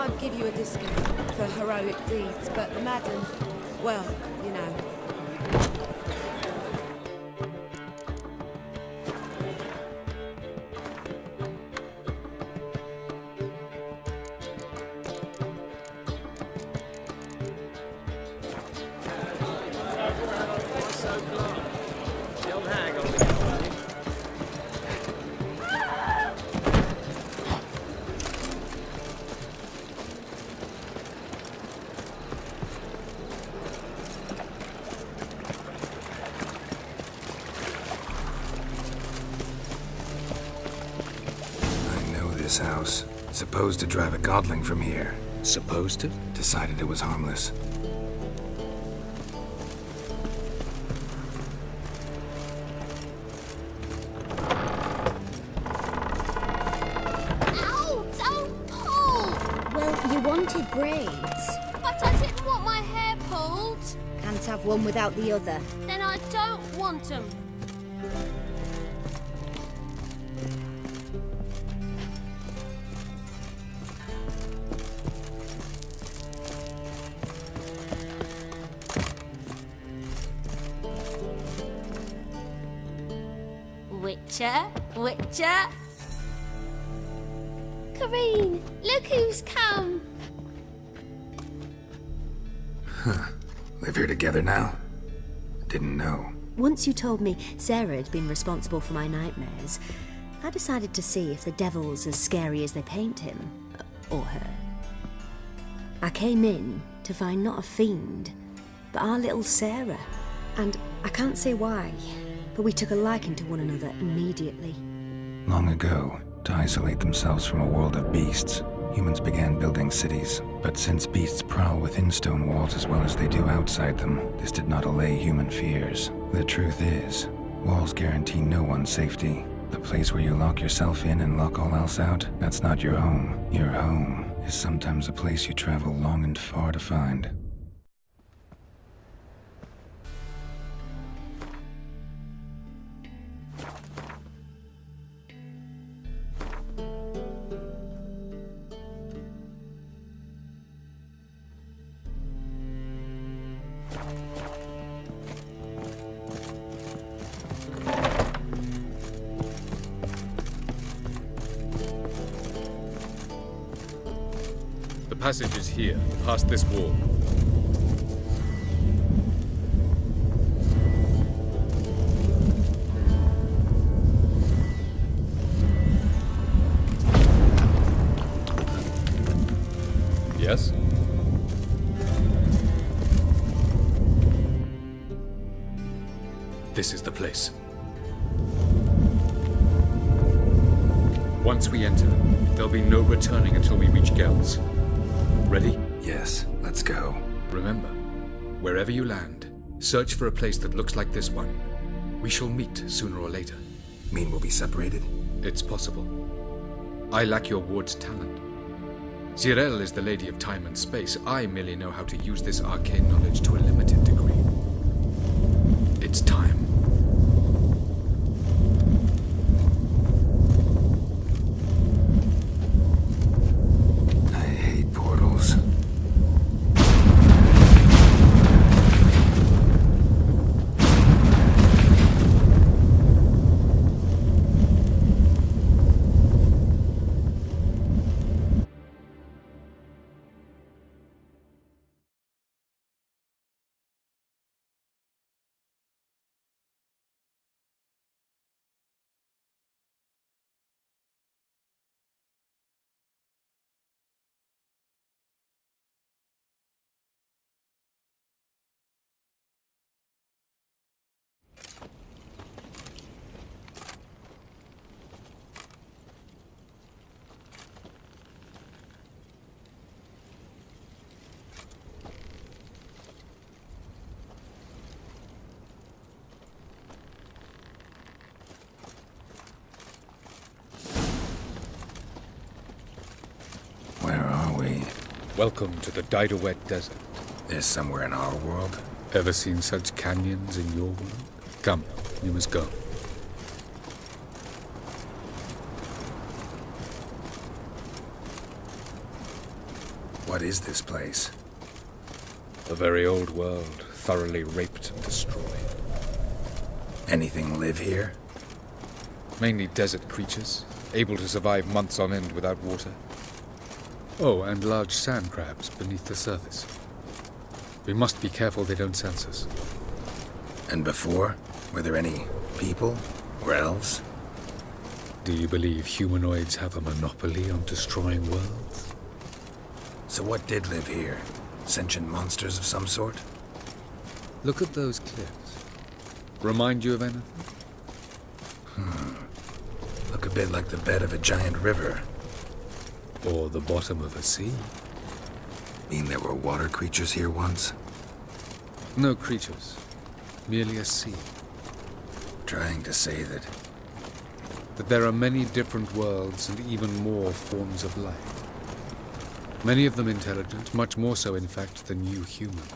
I'd give you a discount for heroic deeds, but the madam, well, you know. This house. Supposed to drive a godling from here. Supposed to? Decided it was harmless. Ow! Don't pull! Well, you wanted braids. But I didn't want my hair pulled. Can't have one without the other. Then I don't want them. Witcher? Kareen, look who's come. Live here together now? Didn't know. Once you told me Sarah had been responsible for my nightmares, I decided to see if the devil's as scary as they paint him. Or her. I came in to find not a fiend, but our little Sarah. And I can't say why, but we took a liking to one another immediately. Long ago, to isolate themselves from a world of beasts, humans began building cities. But since beasts prowl within stone walls as well as they do outside them, this did not allay human fears. The truth is, walls guarantee no one's safety. The place where you lock yourself in and lock all else out, that's not your home. Your home is sometimes a place you travel long and far to find. The passage is here, past this wall. Yes? This is the place. Once we enter, there'll be no returning until we reach Gel's. Ready? Yes, let's go. Remember, wherever you land, search for a place that looks like this one. We shall meet sooner or later. Mean we'll be separated? It's possible. I lack your ward's talent. Zirel is the lady of time and space. I merely know how to use this arcane knowledge to a limited degree. It's time. I hate portals. Where are we? Welcome to the Daidaret Desert. This somewhere in our world? Ever seen such canyons in your world? Come, you must go. What is this place? A very old world, thoroughly raped and destroyed. Anything live here? Mainly desert creatures, able to survive months on end without water. Oh, and large sand crabs beneath the surface. We must be careful they don't sense us. And before? Were there any people? Or elves? Do you believe humanoids have a monopoly on destroying worlds? So what did live here? Sentient monsters of some sort? Look at those cliffs. Remind you of anything? Look a bit like the bed of a giant river. Or the bottom of a sea? Mean there were water creatures here once? No creatures. Merely a sea. Trying to say that... That there are many different worlds and even more forms of life. Many of them intelligent, much more so in fact than you humans.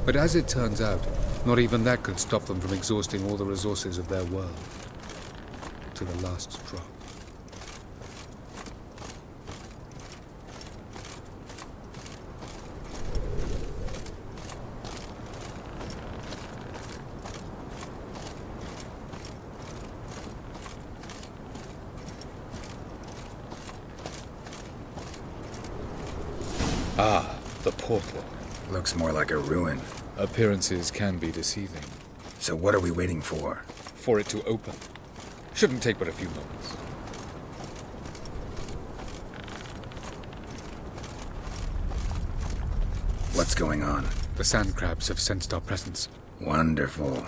But as it turns out, not even that could stop them from exhausting all the resources of their world. To the last drop. Ah, the portal. Looks more like a ruin. Appearances can be deceiving. So what are we waiting for? For it to open. Shouldn't take but a few moments. What's going on? The sand crabs have sensed our presence. Wonderful.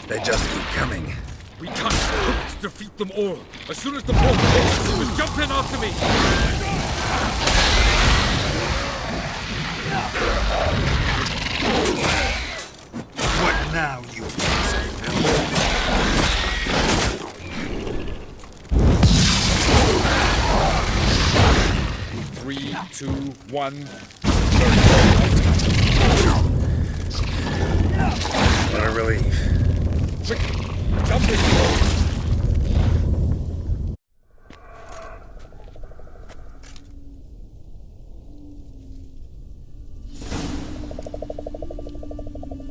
They just keep coming. We can't hope to defeat them all. As soon as the portal opens, just jump in after me. What now, you bastard villain? 3, 2, 1. What a relief. Quick, jump in.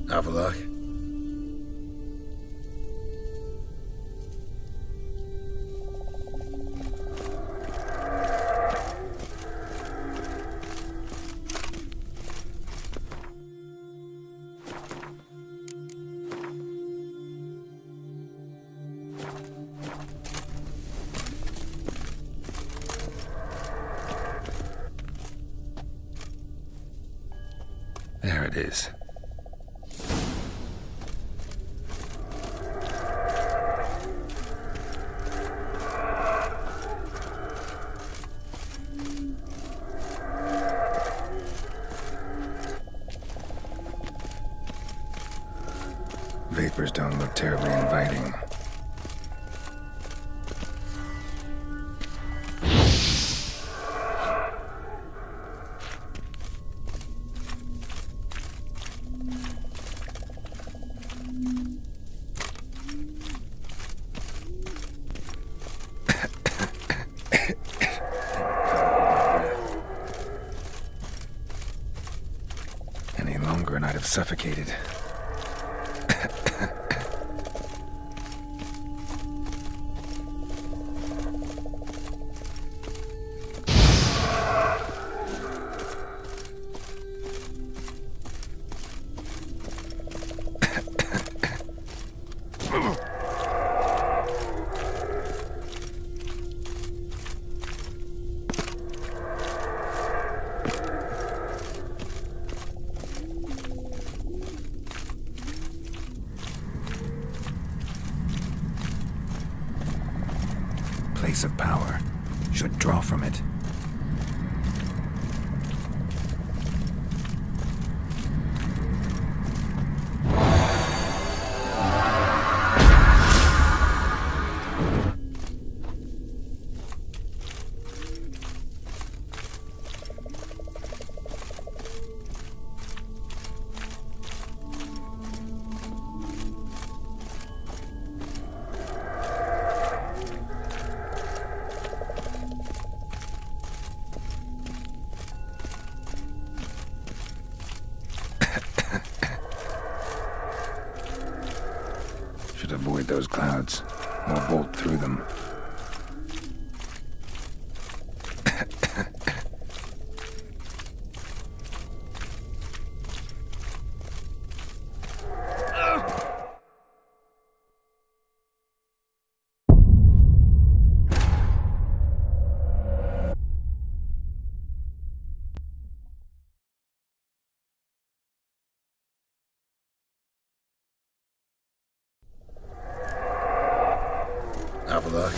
Avallac'h? There it is. Vapors don't look terribly inviting. Any longer and I'd have suffocated. Place of power. Should draw from it. Should avoid those clouds, or bolt through them. Avila.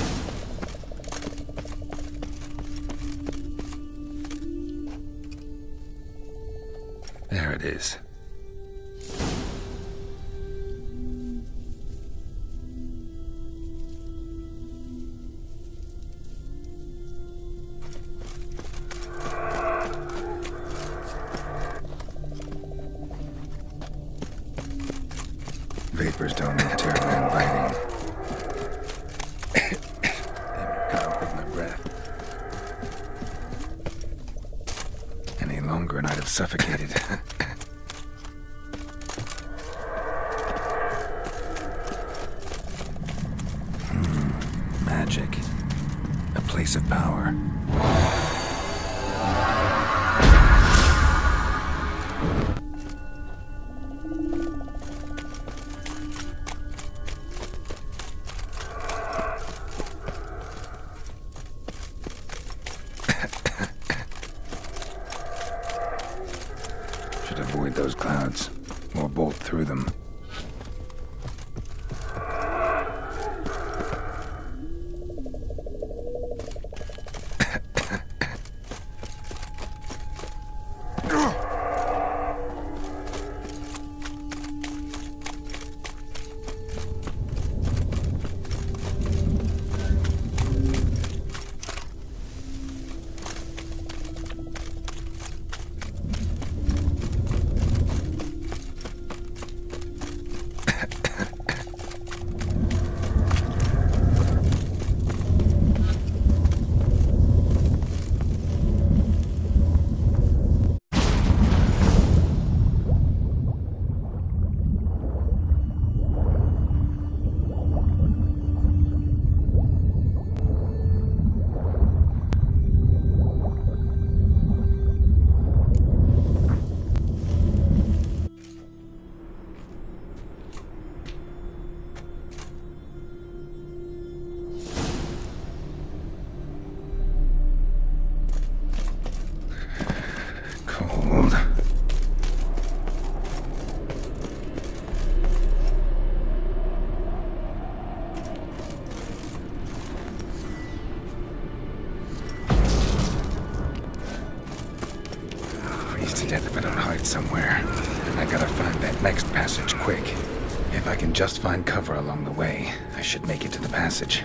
There it is. Vapors don't look terribly inviting. Gotta hold my breath. Any longer and I'd have suffocated. Magic. A place of power. Should avoid those clouds, or bolt through them. Cold. Freeze to death if I don't hide somewhere. And I gotta find that next passage quick. If I can just find cover along the way, I should make it to the passage.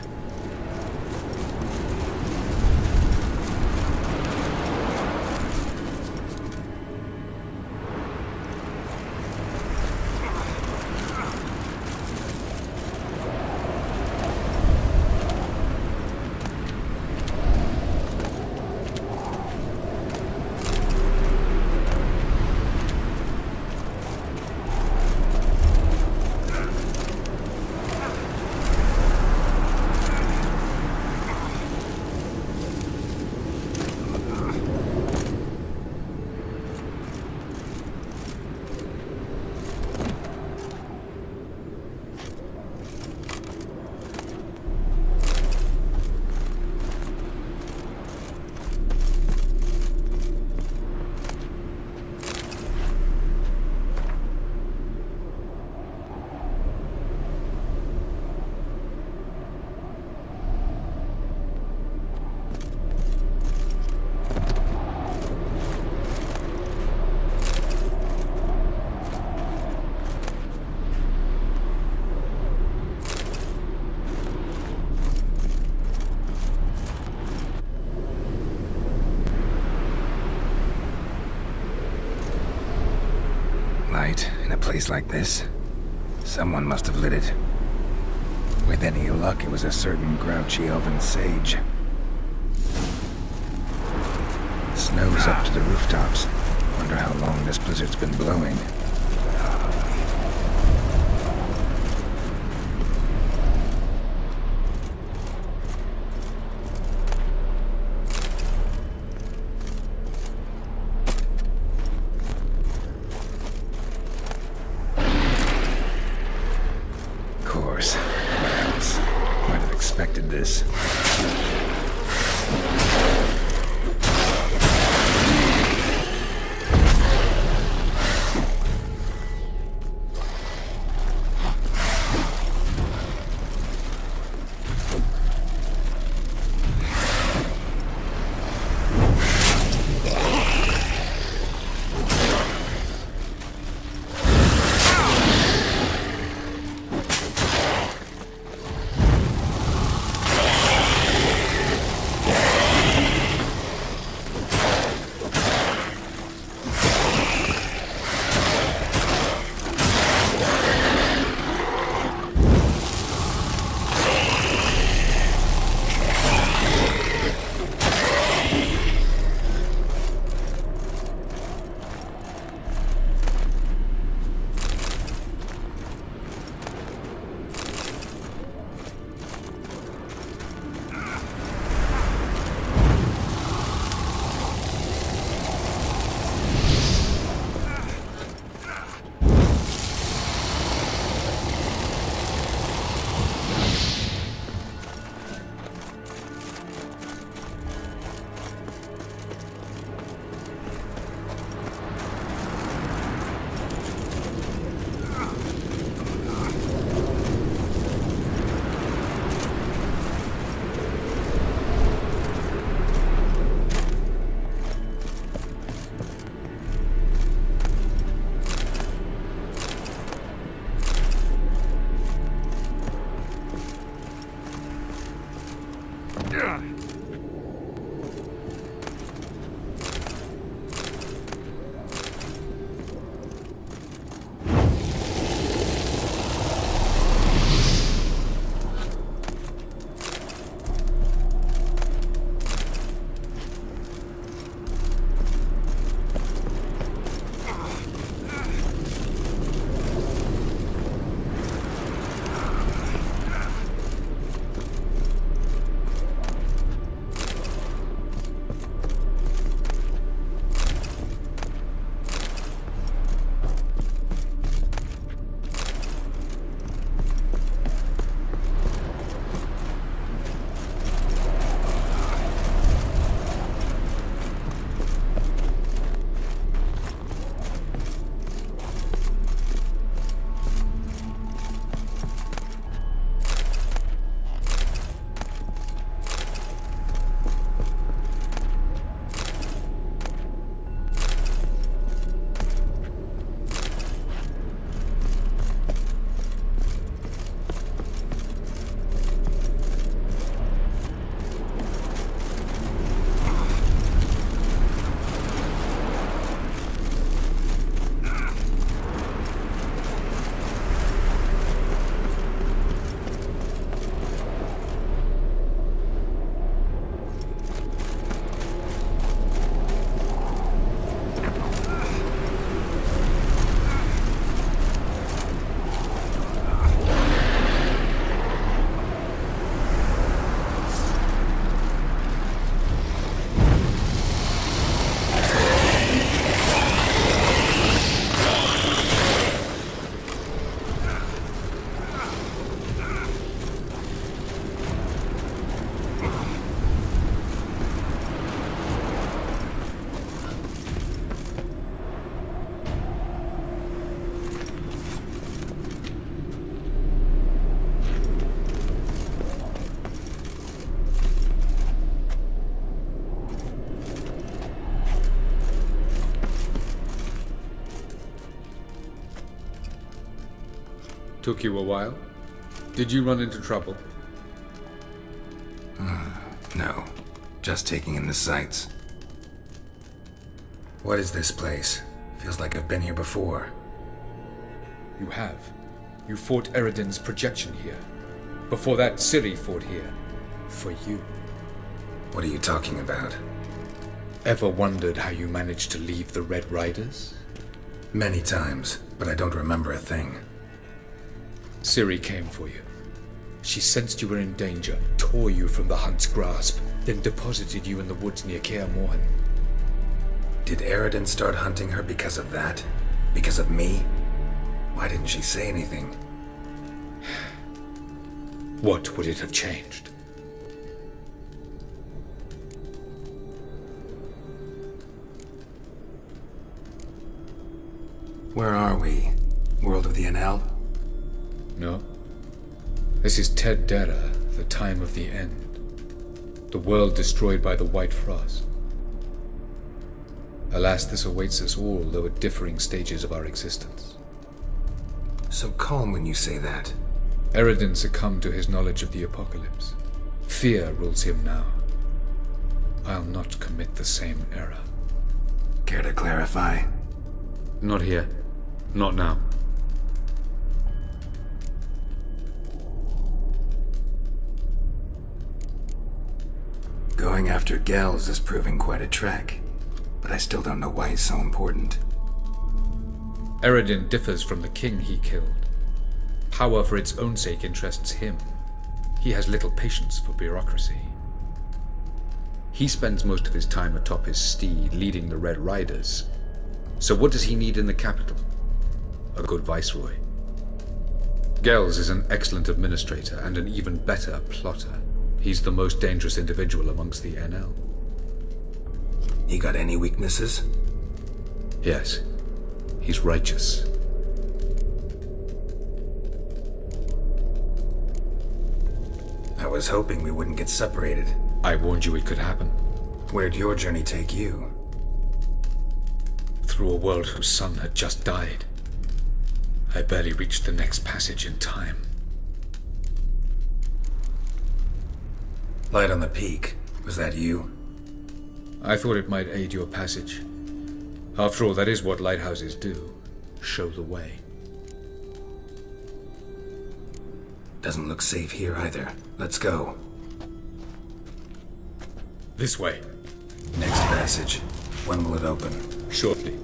Light in a place like this? Someone must have lit it. With any luck, it was a certain grouchy elven sage. Snow's up to the rooftops. Wonder how long this blizzard's been blowing. What else? Might have expected this. Took you a while? Did you run into trouble? No. Just taking in the sights. What is this place? Feels like I've been here before. You have. You fought Eredin's projection here. Before that, Ciri fought here. For you. What are you talking about? Ever wondered how you managed to leave the Red Riders? Many times, but I don't remember a thing. Ciri came for you. She sensed you were in danger, tore you from the Hunt's grasp, then deposited you in the woods near Kaer Morhen. Did Eredin start hunting her because of that? Because of me? Why didn't she say anything? What would it have changed? Where are we? World of the Enel? No. This is Ted Dera, the time of the end. The world destroyed by the White Frost. Alas, this awaits us all, though at differing stages of our existence. So calm when you say that. Eredin succumbed to his knowledge of the apocalypse. Fear rules him now. I'll not commit the same error. Care to clarify? Not here. Not now. Going after Gels is proving quite a trek, but I still don't know why he's so important. Eredin differs from the king he killed. Power for its own sake interests him. He has little patience for bureaucracy. He spends most of his time atop his steed, leading the Red Riders. So what does he need in the capital? A good viceroy. Gels is an excellent administrator and an even better plotter. He's the most dangerous individual amongst the Enel. He got any weaknesses? Yes. He's righteous. I was hoping we wouldn't get separated. I warned you it could happen. Where'd your journey take you? Through a world whose son had just died. I barely reached the next passage in time. Light on the peak. Was that you? I thought it might aid your passage. After all, that is what lighthouses do. Show the way. Doesn't look safe here either. Let's go. This way. Next passage. When will it open? Shortly.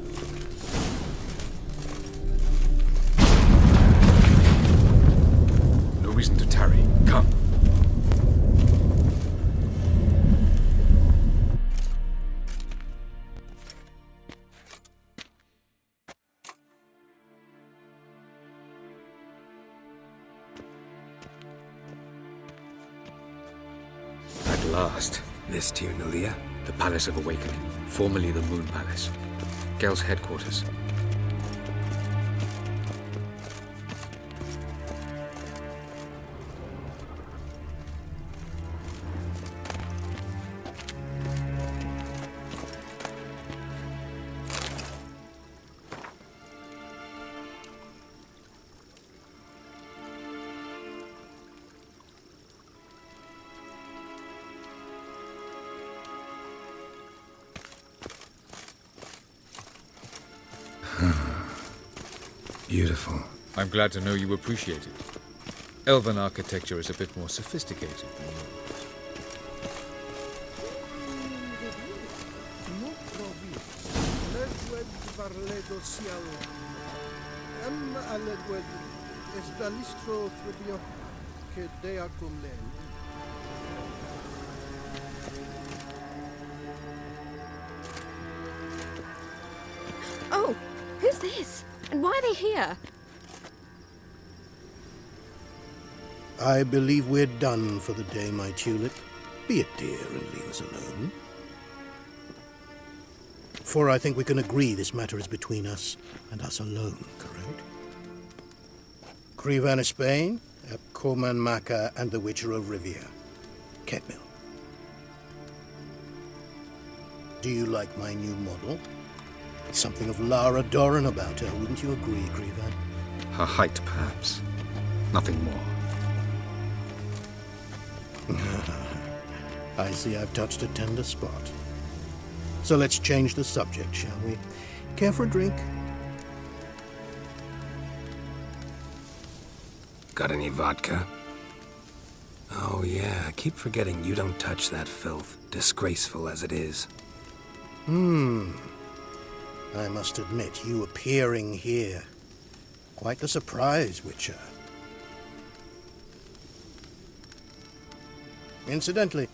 No reason to tarry. Come. At last. This Tyr Nalia? The Palace of Awakening, formerly the Moon Palace. Gel's headquarters. Beautiful. I'm glad to know you appreciate it. Elven architecture is a bit more sophisticated than yours. Oh, who's this? And why are they here? I believe we're done for the day, my tulip. Be a dear and leave us alone. For I think we can agree this matter is between us and us alone, correct? Crevan of Spain, Corman Maka, and the Witcher of Rivia. Ketmil. Do you like my new model? Something of Lara Doran about her, wouldn't you agree, Crevan? Her height, perhaps. Nothing more. I see I've touched a tender spot. So let's change the subject, shall we? Care for a drink? Got any vodka? Oh yeah, I keep forgetting you don't touch that filth, disgraceful as it is. I must admit, you appearing here. Quite the surprise, Witcher. Incidentally,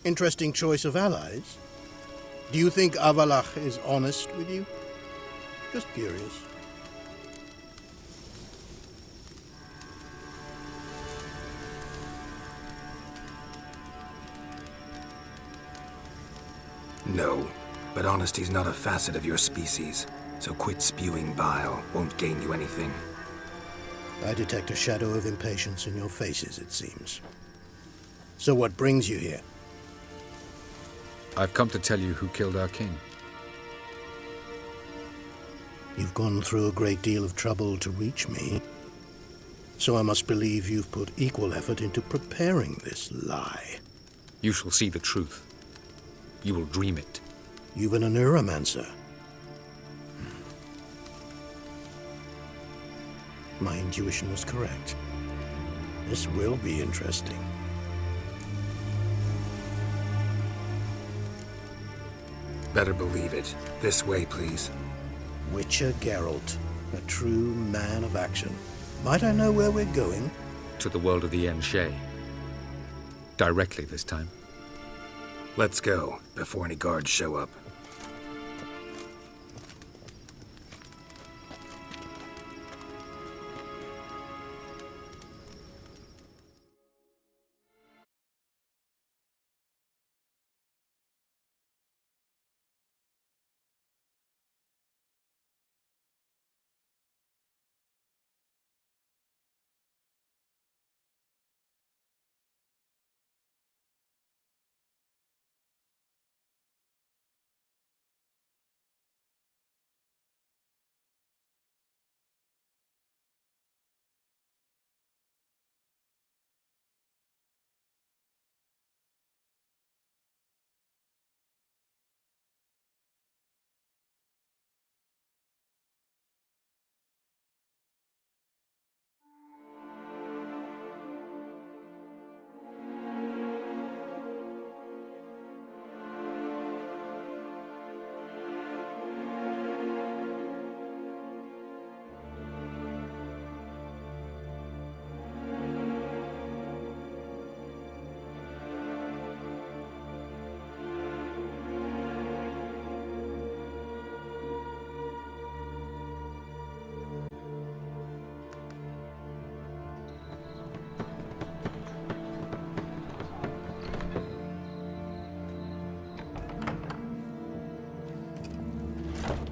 interesting choice of allies. Do you think Avallac'h is honest with you? Just curious. No, but honesty's not a facet of your species, so quit spewing bile. Won't gain you anything. I detect a shadow of impatience in your faces, it seems. So what brings you here? I've come to tell you who killed our king. You've gone through a great deal of trouble to reach me, so I must believe you've put equal effort into preparing this lie. You shall see the truth. You will dream it. You've been a neuromancer. My intuition was correct. This will be interesting. Better believe it. This way, please. Witcher Geralt, a true man of action. Might I know where we're going? To the world of the Yen Shay. Directly this time. Let's go, before any guards show up.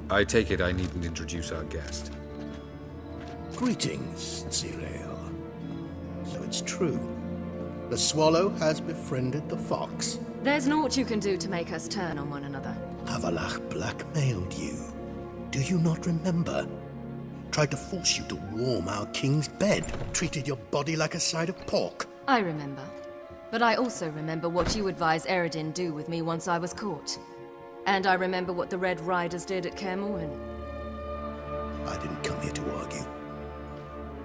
I take it I needn't introduce our guest. Greetings, Zirael. So it's true. The swallow has befriended the fox. There's naught you can do to make us turn on one another. Avallac'h blackmailed you. Do you not remember? Tried to force you to warm our king's bed. Treated your body like a side of pork. I remember. But I also remember what you advised Eredin do with me once I was caught. And I remember what the Red Riders did at Kaer Morhen. I didn't come here to argue.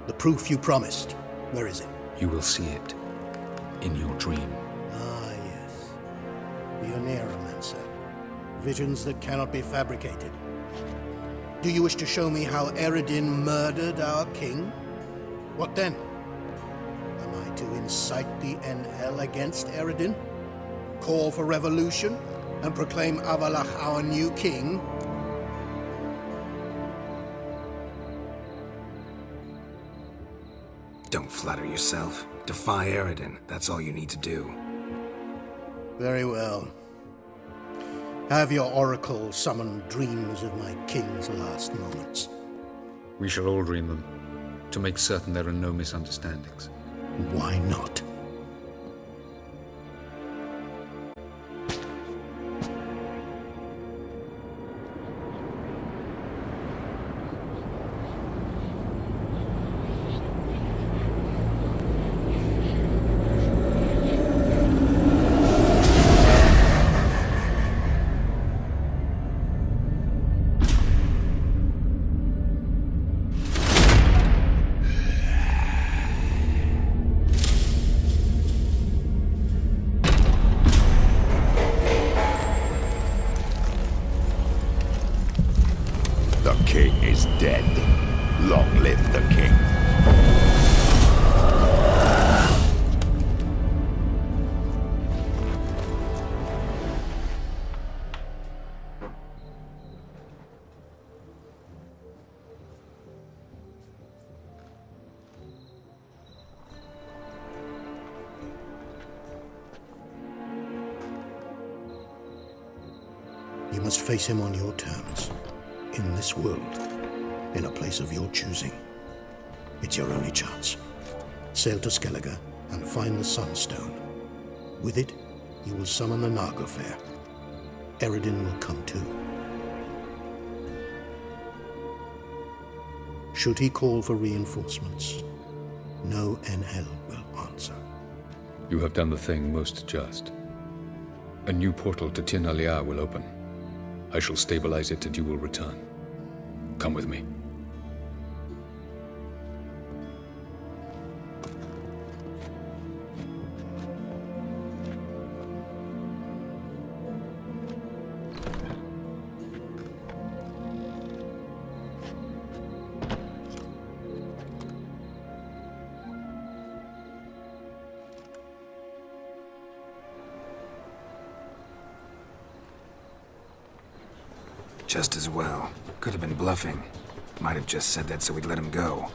The proof you promised, where is it? You will see it in your dream. Ah, yes. The Oneiromancer. Visions that cannot be fabricated. Do you wish to show me how Eredin murdered our king? What then? Am I to incite the Enhel against Eredin? Call for revolution? And proclaim Avallac'h our new king? Don't flatter yourself. Defy Eredin. That's all you need to do. Very well. Have your oracle summon dreams of my king's last moments. We shall all dream them, to make certain there are no misunderstandings. Why not? You must face him on your terms. In this world. In a place of your choosing. It's your only chance. Sail to Skellige and find the Sunstone. With it, you will summon the Naglfar. Eredin will come too. Should he call for reinforcements, no Enhel will answer. You have done the thing most just. A new portal to Tir na Liar will open. I shall stabilize it and you will return. Come with me. Just as well. Could have been bluffing. Might have just said that so we'd let him go.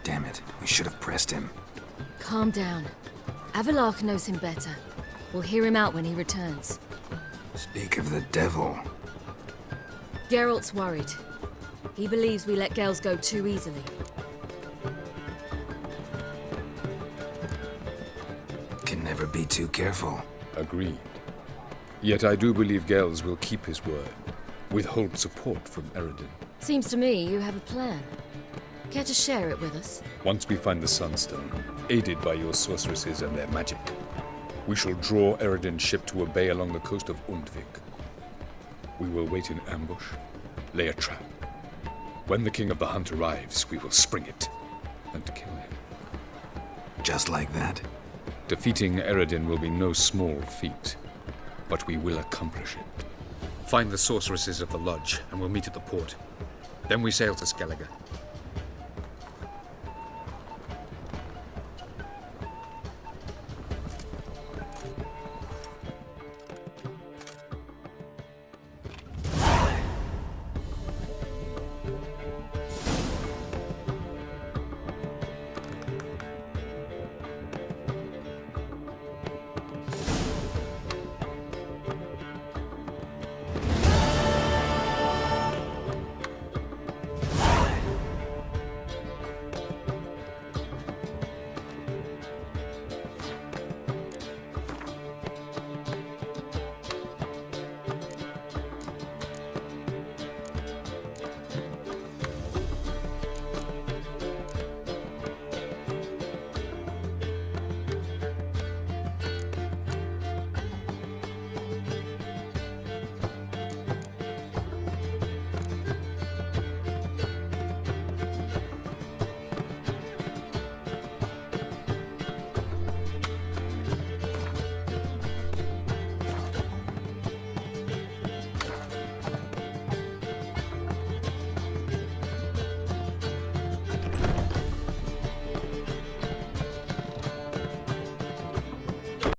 Damn it, we should have pressed him. Calm down. Avalok knows him better. We'll hear him out when he returns. Speak of the devil. Geralt's worried. He believes we let Gales go too easily. Can never be too careful. Agreed. Yet I do believe Gales will keep his word. Withhold support from Eredin. Seems to me you have a plan. Care to share it with us? Once we find the Sunstone, aided by your sorceresses and their magic, we shall draw Eredin's ship to a bay along the coast of Undvik. We will wait in ambush, lay a trap. When the King of the Hunt arrives, we will spring it and kill him. Just like that? Defeating Eredin will be no small feat, but we will accomplish it. Find the sorceresses of the Lodge, and we'll meet at the port. Then we sail to Skellige.